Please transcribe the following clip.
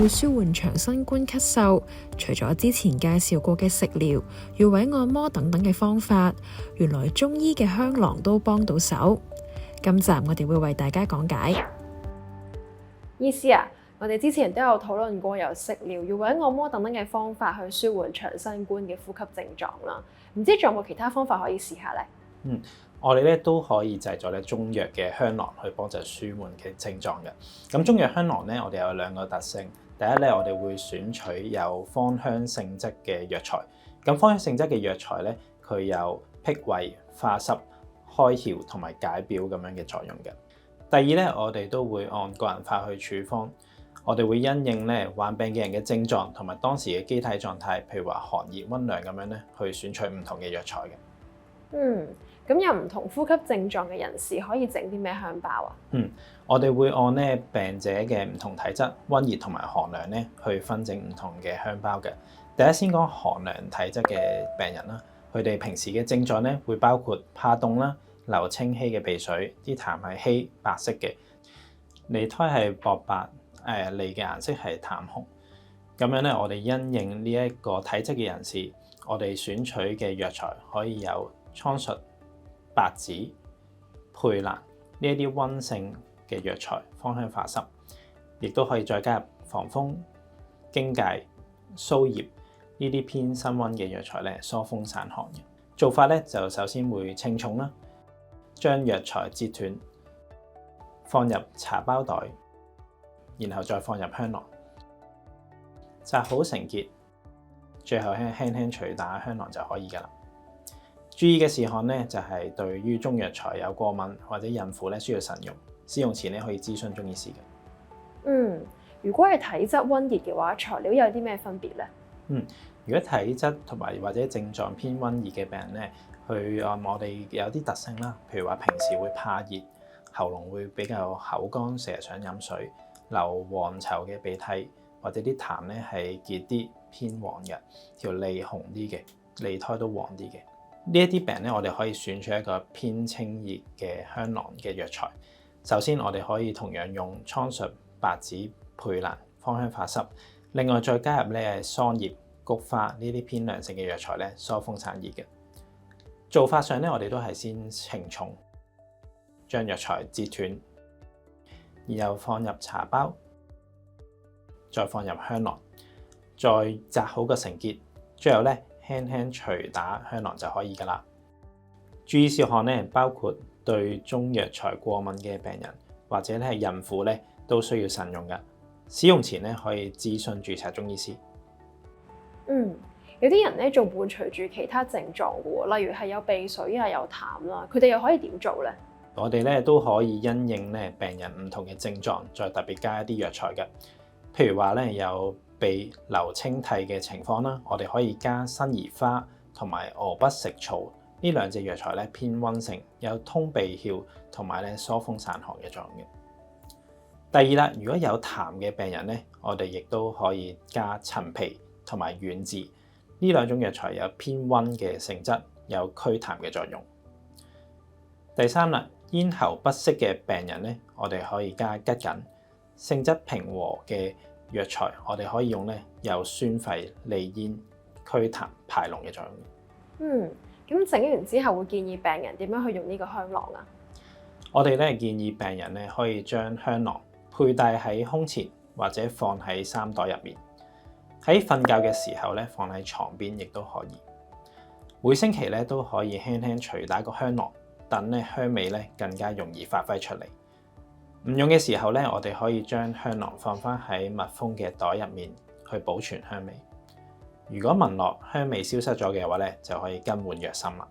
會舒緩長新冠咳嗽，除咗之前介紹過嘅食療、穴位按摩等等嘅方法，原來中醫嘅香囊都幫到手。今集我哋會為大家講解。醫師啊，我哋之前都有討論過由食療、穴位按摩等等嘅方法去舒緩長新冠嘅呼吸症狀啦。唔知仲有冇其他方法可以試下呢？我哋咧都可以製作咧中藥嘅香囊去幫助舒緩嘅症狀嘅。咁中藥香囊咧，我哋有兩個特性。第一咧，我哋會選取有芳香性質嘅藥材。咁芳香性質嘅藥材咧，佢有辟胃、化濕、開竅同埋解表咁樣嘅作用嘅。第二咧，我哋都會按個人化去處方。我哋會因應咧患病嘅人嘅症狀同埋當時嘅機體狀態，譬如話寒熱溫涼咁樣咧，去選取唔同嘅藥材嘅。咁有唔同呼吸症狀嘅人士可以整啲咩香包啊？我哋會按咧病者嘅唔同體質、溫熱同埋寒涼咧，去分整唔同嘅香包嘅。第一先講寒涼體質嘅病人啦，佢哋平時嘅症狀咧會包括怕凍啦、流清稀嘅鼻水、啲痰係稀白色嘅，脷苔係薄白，脷嘅顏色係淡紅。咁樣咧，我哋因應呢一個體質嘅人士，我哋選取嘅藥材可以有蒼術、白芷、佩蘭呢一啲溫性嘅藥材，芳香化濕，亦都可以再加入防風、荊芥、蘇葉呢啲偏辛溫嘅藥材咧，疏風散寒嘅做法咧，就首先會稱重啦，將藥材截斷，放入茶包袋，然後再放入香囊，紮好成結，最後輕輕捶打香囊就可以㗎啦。注意嘅事項咧，就係對於中藥材有過敏或者孕婦咧，需要慎用。使用前咧可以諮詢中醫師嘅。如果係體質溫熱嘅話，材料有啲咩分別咧？如果體質同埋或者症狀偏溫熱嘅病人咧，我哋有啲特性啦，譬如話平時會怕熱，喉嚨會比較口乾，成日想飲水，流黃稠嘅鼻涕，或者啲痰咧係結啲偏黃嘅，條脷紅啲嘅，脷苔都黃啲嘅。呢一啲病咧，我哋可以選取一個偏清熱嘅香囊嘅藥材。首先，我哋可以同樣用蒼術、白芷、佩蘭芳香化濕，另外再加入咧桑葉、菊花呢啲偏涼性嘅藥材咧，疏風散熱嘅。做法上咧，我哋都係先稱重，將藥材截斷，然後放入茶包，再放入香囊，再紮好個成結，最後咧，輕輕捶打香囊就可以㗎啦。注意事項咧，包括對中藥材過敏嘅病人或者咧係孕婦咧，都需要慎用㗎。使用前咧可以諮詢註冊中醫師。有啲人咧仲伴隨住其他症狀嘅喎，例如係有鼻水啊、有痰啦，佢哋又可以點做咧？我哋咧都可以因應咧病人唔同嘅症狀，再特別加一啲藥材嘅。譬如話咧有鼻流清涕嘅情況啦，我哋可以加辛夷花同埋鵝不食草呢兩隻藥材咧，偏溫性，有通鼻竅同埋咧疏風散寒嘅作用嘅。第二啦，如果有痰嘅病人咧，我哋亦都可以加陳皮同埋遠志呢兩種藥材，有偏溫嘅性質，有驅痰嘅作用。第三啦，咽喉不適嘅病人咧，我哋可以加桔梗，性質平和嘅藥材，我哋可以用咧有宣肺利咽、驅痰排膿嘅作用。咁整完之後會建議病人點樣去用呢個香囊啊？我哋咧建議病人咧可以將香囊佩戴喺胸前或者放喺衫袋入面，喺瞓覺嘅時候咧放喺床邊亦都可以。每星期咧都可以輕輕捶打個香囊，等咧香味咧更加容易發揮出嚟。唔用嘅時候咧，我哋可以將香囊放返喺密封嘅袋入面去保存香味。如果聞落香味消失咗嘅話咧，就可以更換藥芯啦。